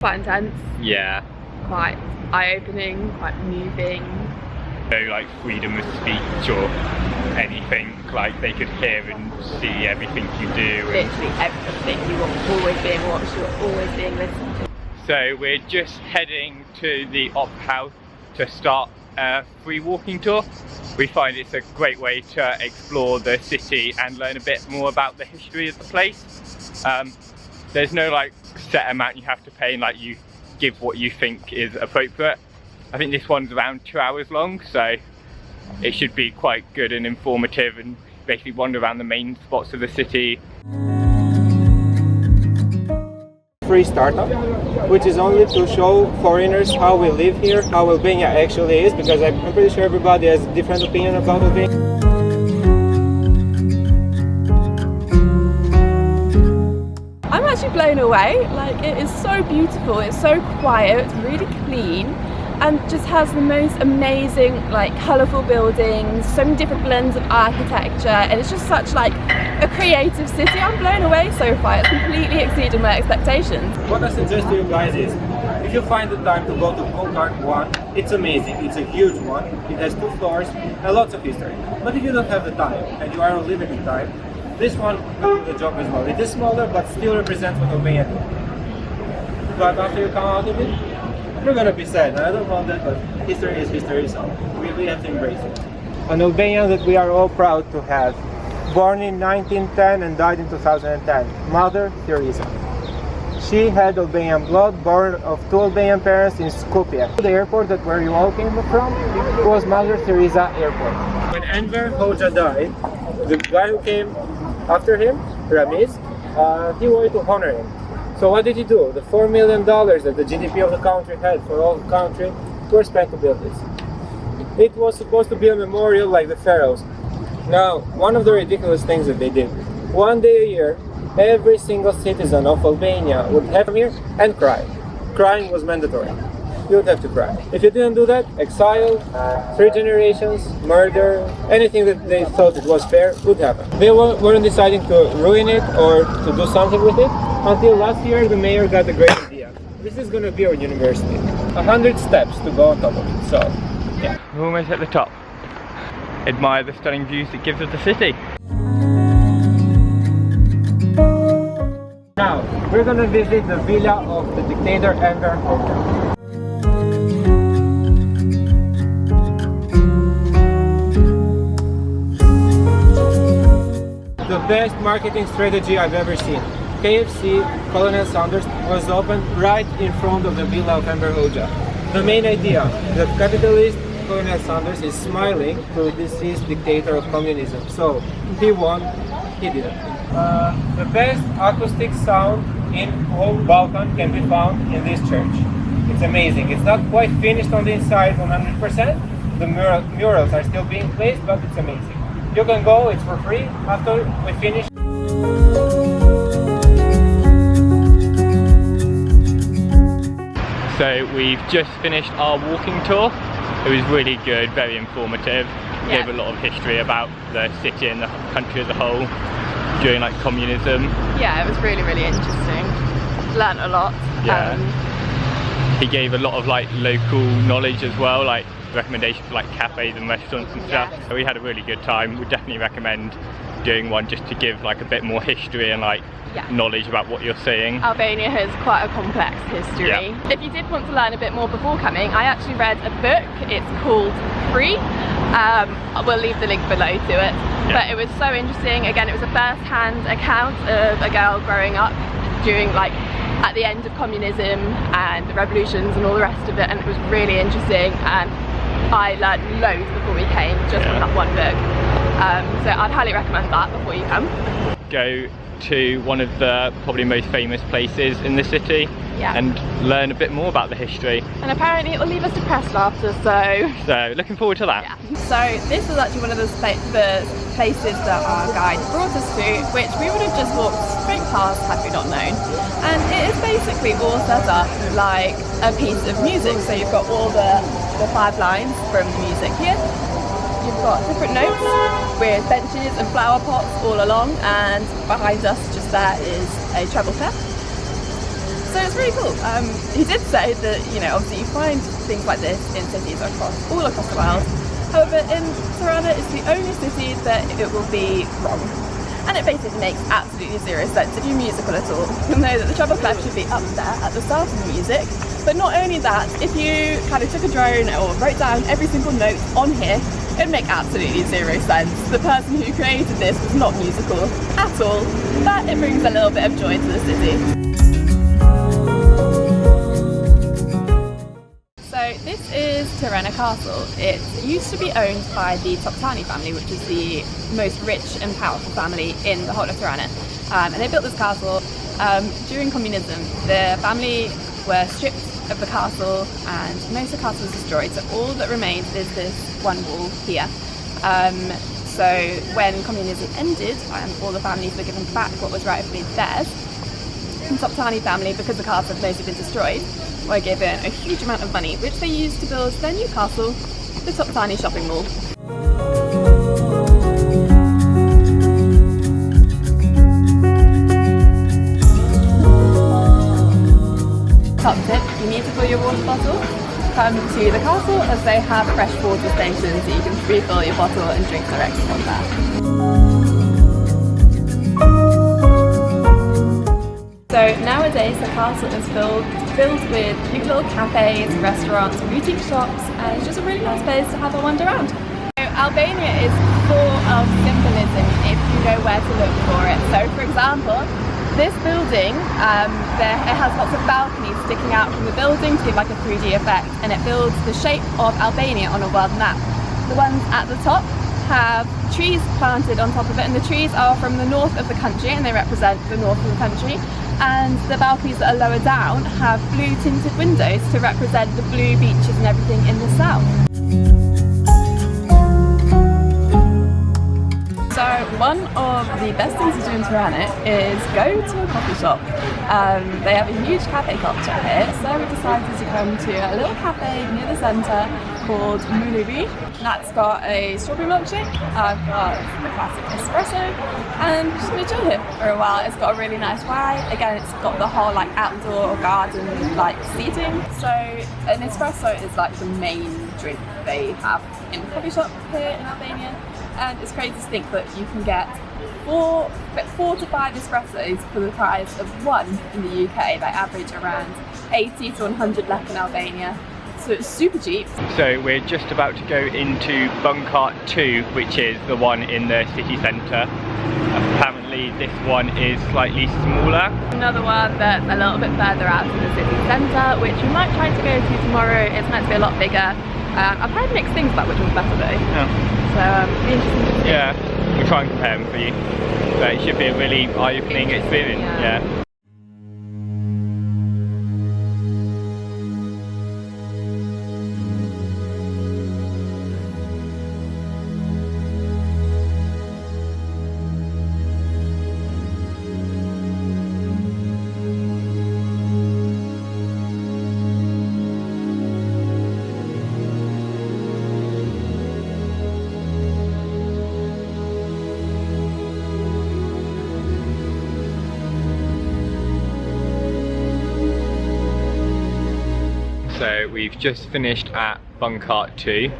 Quite intense. Yeah. Quite eye-opening, quite moving. No like freedom of speech or anything, like they could hear and see everything you do. Literally everything. You are always being watched, you're always being listened to. So we're just heading to the Opera House to start a free walking tour. We find it's a great way to explore the city and learn a bit more about the history of the place. There's no like set amount you have to pay, and like you give what you think is appropriate. I think this one's around 2 hours long, so it should be quite good and informative, and basically wander around the main spots of the city. Free startup, which is only to show foreigners how we live here, how Albania actually is, because I'm pretty sure everybody has a different opinion about Albania. I'm actually blown away. Like, it is so beautiful, it's so quiet, it's really clean, and just has the most amazing, like, colourful buildings, so many different blends of architecture, and it's just such like a creative city. I'm blown away so far. It's completely exceeded my expectations. What I suggest to you guys is, if you find the time to go to Bunk'Art 1, it's amazing. It's a huge one. It has 2 floors and lots of history. But if you don't have the time and you are on limited time, this one will do the job as well. It is smaller, but still represents what Albania is. But after you come out of it, you're gonna be sad. I don't want that, but history is history, so we have to embrace it. An Albanian that we are all proud to have. Born in 1910 and died in 2010. Mother Teresa. She had Albanian blood, born of 2 Albanian parents in Skopje. The airport that where you all came from was Mother Teresa Airport. When Enver Hoxha died, the guy who came after him, Ramiz, he wanted to honor him. So what did he do? The $4 million that the GDP of the country had for all the country were spent to build this. It was supposed to be a memorial like the pharaohs. Now, one of the ridiculous things that they did, one day a year, every single citizen of Albania would have come here and cry. Crying was mandatory. You would have to cry. If you didn't do that, exile, 3 generations, murder, anything that they thought it was fair would happen. They weren't deciding to ruin it or to do something with it until last year the mayor got a great idea. This is going to be our university. 100 steps to go on top of it, so yeah. We're almost at the top. Admire the stunning views it gives of the city. Now, we're going to visit the villa of the dictator Enver Hoxha. The best marketing strategy I've ever seen. KFC, Colonel Sanders, was opened right in front of the villa of Enver Hoxha. The main idea, the capitalist Colonel Sanders is smiling to the deceased dictator of communism. So, he won, he didn't. The best acoustic sound in whole Balkan can be found in this church. It's amazing. It's not quite finished on the inside 100%. The murals are still being placed, but it's amazing. You can go, it's for free after we finish. So we've just finished our walking tour. It was really good, very informative. Gave a lot of history about the city and the country as a whole during like communism. Yeah, it was really, really interesting. Learned a lot. Yeah. He gave a lot of like local knowledge as well, like recommendations for like cafes and restaurants and stuff. So we had a really good time. Would definitely recommend doing one just to give like a bit more history and like knowledge about what you're seeing. Albania has quite a complex history. Yeah. If you did want to learn a bit more before coming, I actually read a book. It's called Free. We'll leave the link below to it. Yeah. But it was so interesting. Again, it was a first-hand account of a girl growing up during like at the end of communism and the revolutions and all the rest of it, and it was really interesting, and I learned loads before we came just from that one book. So I'd highly recommend that before you come. Go to one of the probably most famous places in the city and learn a bit more about the history. And apparently it will leave us depressed after, so looking forward to that. Yeah. So this was actually one of the places that our guide brought us to, which we would have just walked straight past had we not known. And it is basically all set up like a piece of music. So you've got all the 5 lines from the music here. You've got different notes with benches and flower pots all along, and behind us just there is a treble clef. So it's really cool. He did say that, you know, obviously you find things like this in cities all across the world. However, in Tirana it's the only city that it will be wrong. And it basically makes absolutely zero sense if you're musical at all. You'll know that the treble clef should be up there at the start of the music. But not only that, if you kind of took a drone or wrote down every single note on here, it would make absolutely zero sense. The person who created this was not musical at all, but it brings a little bit of joy to the city. So this is Tirana Castle. It used to be owned by the Toptani family, which is the most rich and powerful family in the whole of Tirana. And they built this castle during communism. The family were stripped of the castle and most of the castle was destroyed, so all that remains is this one wall here. So when communism ended and all the families were given back what was rightfully theirs, the Toptani family, because the castle had mostly been destroyed, were given a huge amount of money which they used to build their new castle, the Toptani shopping mall. Top tip, you need to fill your water bottle. Come to the castle as they have fresh water stations so you can refill your bottle and drink directly from there. So nowadays the castle is filled with cute little cafes, restaurants, boutique shops, and it's just a really nice place to have a wander around. So Albania is full of symbolism if you know where to look for it. So for example, this building, it has lots of balconies sticking out from the building to give like a 3D effect, and it builds the shape of Albania on a world map. The ones at the top have trees planted on top of it, and the trees are from the north of the country and they represent the north of the country. And the balconies that are lower down have blue tinted windows to represent the blue beaches and everything in the south. So one of the best things to do in Tirana is go to a coffee shop. They have a huge cafe culture here, so we decided to come to a little cafe near the centre called Muluri. That's got a strawberry milkshake, I've got the classic espresso, and just gonna chill here for a while. It's got a really nice vibe. Again, it's got the whole like outdoor garden like seating. So an espresso is like the main drink they have in the coffee shop here in Albania. And it's crazy to think that you can get four to five espressos for the price of one in the UK. They average around 80 to 100 lek in Albania. So it's super cheap. So we're just about to go into Bunk'Art 2, which is the one in the city centre. Apparently this one is slightly smaller. Another one that's a little bit further out to the city centre, which we might try to go to tomorrow. It's meant to be a lot bigger. I've heard mixed things about which one's better though. Yeah. So it'll be interesting to see. Yeah, we'll try and compare them for you. But it should be a really eye-opening experience. Yeah. So we've just finished at Bunk'Art 2.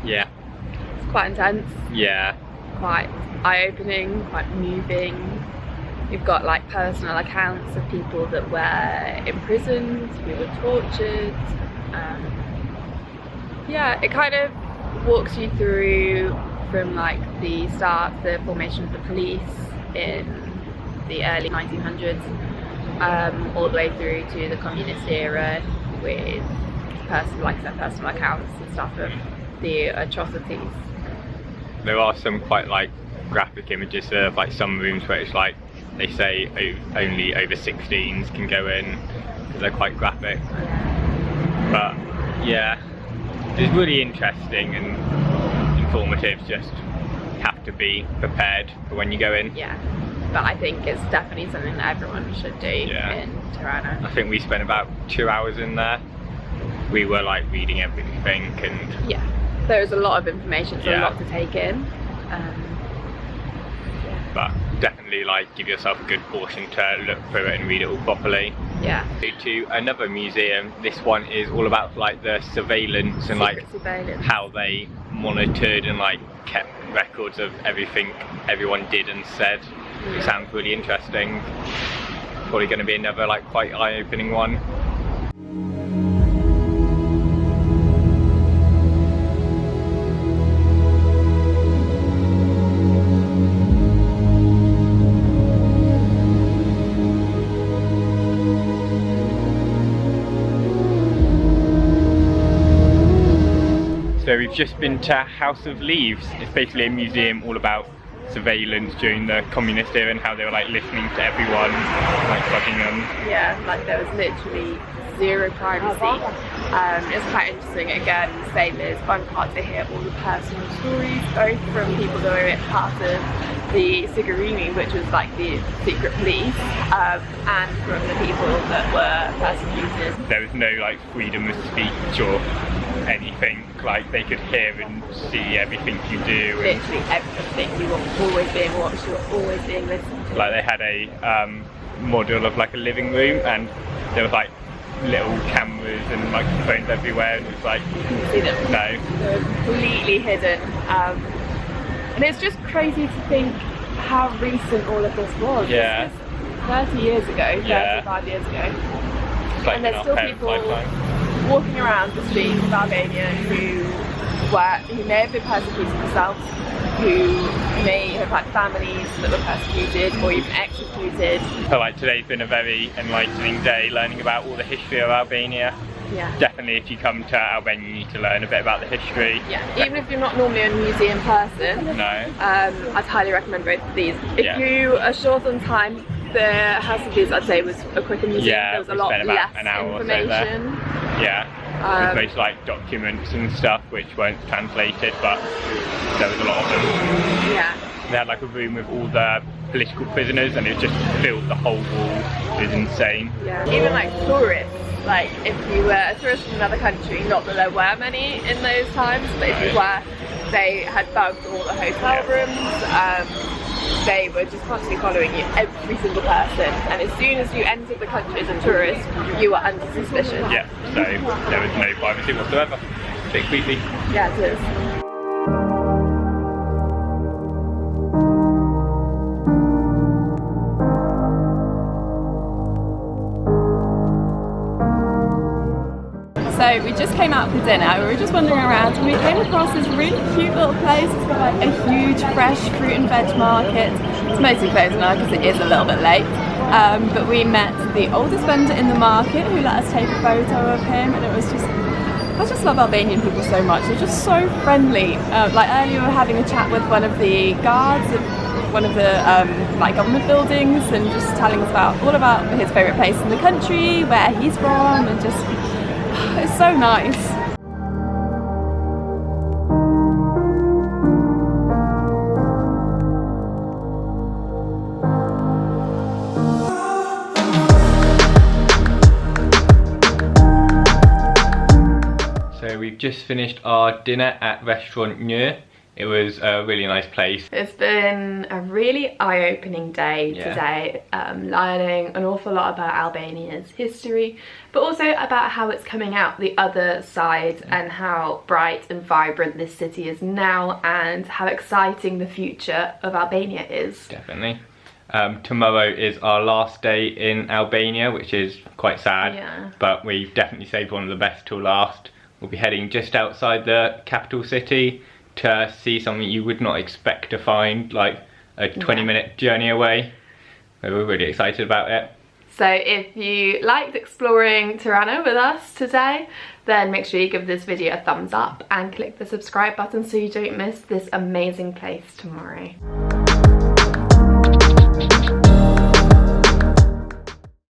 Yeah. It's quite intense. Yeah. Quite eye-opening, quite moving. You've got like personal accounts of people that were imprisoned, who were tortured. Yeah, it kind of walks you through from like the start, the formation of the police in the early 1900s. All the way through to the communist era with personal accounts and stuff of the atrocities. There are some quite like graphic images of like some rooms where it's like they say only over 16s can go in because they're quite graphic. But yeah, it's really interesting and informative. Just have to be prepared for when you go in. Yeah. But I think it's definitely something that everyone should do in Tirana. I think we spent about 2 hours in there. We were like reading everything and... Yeah, there was a lot of information, so a lot to take in. But definitely like give yourself a good portion to look through it and read it all properly. Yeah. To another museum, this one is all about like the surveillance and like how they monitored and like kept records of everything everyone did and said. It sounds really interesting. Probably going to be another like quite eye-opening one. So we've just been to House of Leaves. It's basically a museum all about surveillance during the communist era and how they were like listening to everyone, like bugging them. Yeah, like there was literally zero privacy. It's quite interesting, again, same as Bunk'Art, to hear all the personal stories, both from people that were part of the Signorini, which was like the secret police, and from the people that were persecuted. There was no like freedom of speech or anything, like they could hear and see everything you do. Literally everything. You were always being watched, you were always being listened to. Like they had a model of like a living room, and there was like little cameras and microphones everywhere, and it was like you couldn't see them. No. They were completely hidden. And it's just crazy to think how recent all of this was. Yeah. This was 30 years ago, 35 years ago. It's like and there's still people walking around the streets of Albania who may have been persecuted themselves, who may have had families that were persecuted or even executed. So like today's been a very enlightening day, learning about all the history of Albania. Yeah. Definitely if you come to Albania you need to learn a bit about the history. Yeah, even if you're not normally a museum person, No. I'd highly recommend both of these. If you are short on time, the House of Leaves, I'd say, was a quicker museum. Yeah, there was a we lot spent about less an hour or so information. there. Yeah. With most like documents and stuff which weren't translated, but there was a lot of them. Yeah. They had like a room with all the political prisoners and it just filled the whole wall. It was insane. Yeah. Even like tourists, like if you were a tourist from another country, not that there were many in those times, but if you were, they had bugged all the hotel rooms. They were just constantly following you, every single person, and as soon as you entered the country as a tourist, you were under suspicion. Yeah, so there was no privacy whatsoever. A bit creepy. Yeah, it is. So we just came out for dinner, we were just wandering around and we came across this really cute little place. It's got like a huge fresh fruit and veg market. It's mostly closed now because it is a little bit late. But we met the oldest vendor in the market who let us take a photo of him, and it was just, I just love Albanian people so much. They're just so friendly. Like earlier we were having a chat with one of the guards of one of the like government buildings, and just telling us all about his favourite place in the country, where he's from, and just, it's so nice. So we've just finished our dinner at Restaurant Njö. It was a really nice place. It's been a really eye-opening day today, learning an awful lot about Albania's history, but also about how it's coming out the other side and how bright and vibrant this city is now, and how exciting the future of Albania is. Definitely. Tomorrow is our last day in Albania, which is quite sad, but we've definitely saved one of the best till last. We'll be heading just outside the capital city to see something you would not expect to find, like a 20-minute journey away. We're really excited about it. So if you liked exploring Tirana with us today, then make sure you give this video a thumbs up and click the subscribe button so you don't miss this amazing place tomorrow.